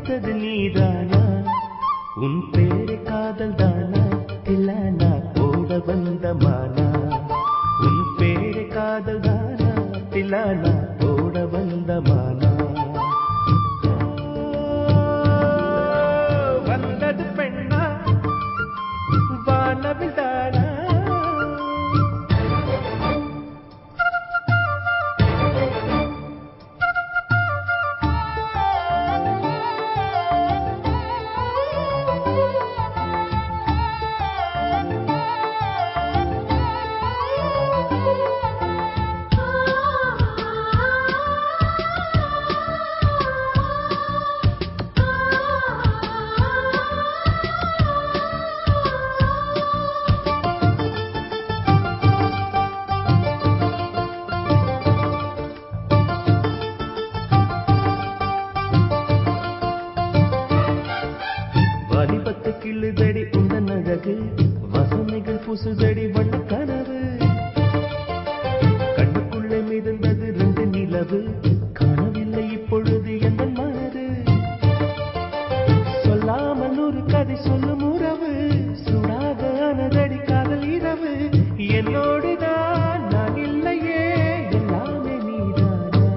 பறித்தது நீதானா உன் பேரு காதல் தானா இல்ல நான் போட வந்த மானா உன் பேரு காதல் தானா இல்ல நான் போட வந்த மானா வந்தது பெண்ணா வானவில் தானா கிள்ளுதடி உந்தன் அழகு வசனைகள் பூசுதடி வண்ண கனவு கண்ணுக்குள்ளே மிதந்தது 2 நிலவு காணவில்லை இப்பொழுது எந்த மனது சொல்லாமல் ஒரு கதை சொல்லும் உறவு சுடாத அனதடி காதல் இரவு என்னோடுதான் நான் இல்லையே எல்லாமே நீதானா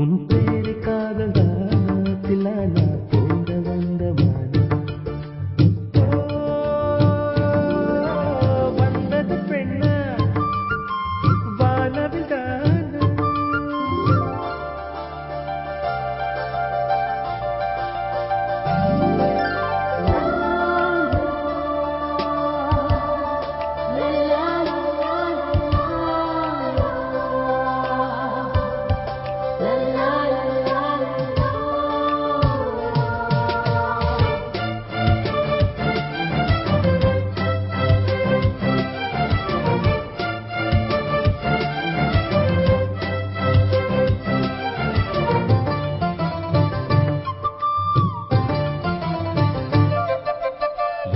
உன் பேரு காதல் தானா தில்லானா போட வந்த மானா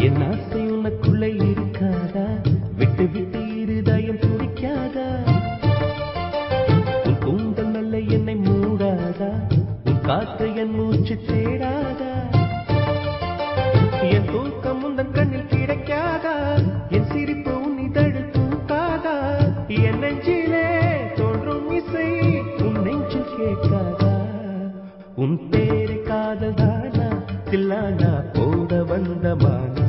என் ஆசை உனக்குள்ளே இருக்காதா விட்டு விட்டு இருதயம் துடிக்காதா உன் கூந்தல் நல்ல என்னை மூடாதா உன் காற்று என் மூச்சு தேடாதா என் தூக்கம் உந்தன் கண்ணில் கிடைக்காதா என் சிரிப்பு உன் இதழ் தூக்காதா என் நெஞ்சிலே தோன்றும் இசை உன் நெஞ்சில் கேட்காதா உன் பேரு காதல் தானா தில்லானா போட வந்த மானா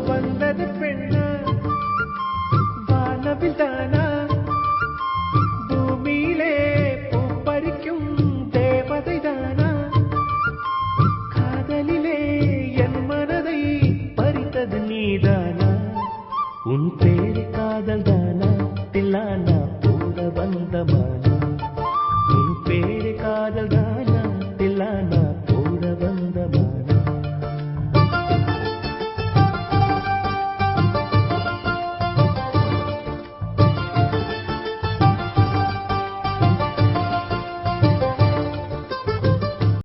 வந்தது பெண்ணா வானவில் தானா பூமியிலே பூ பறிக்கும் தேவதை தானா காதலிலே என் மனதை பறித்தது நீதானா உன் பேரு